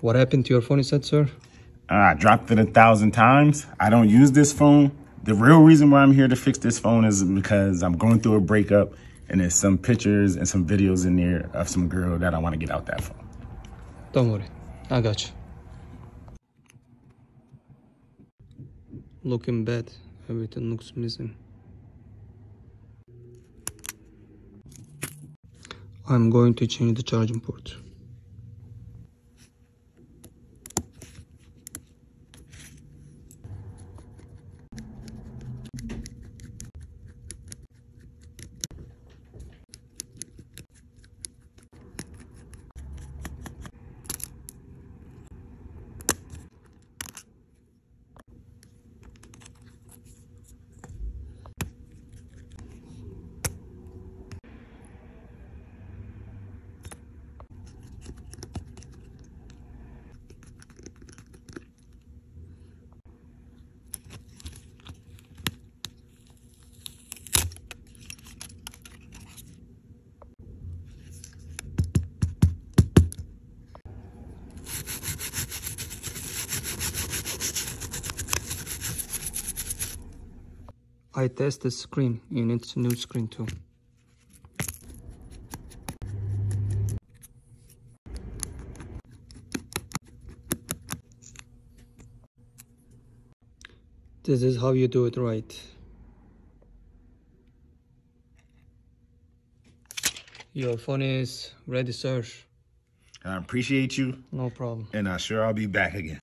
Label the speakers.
Speaker 1: What happened to your phone, you said, sir?
Speaker 2: I dropped it 1,000 times. I don't use this phone. The real reason why I'm here to fix this phone is because I'm going through a breakup and there's some pictures and some videos in there of some girl that I want to get out that phone.
Speaker 1: Don't worry, I got you. Looking bad, everything looks missing. I'm going to change the charging port. I test the screen, you need a new screen too. This is how you do it right. Your phone is ready, sir.
Speaker 2: I appreciate you.
Speaker 1: No problem.
Speaker 2: And I'm sure I'll be back again.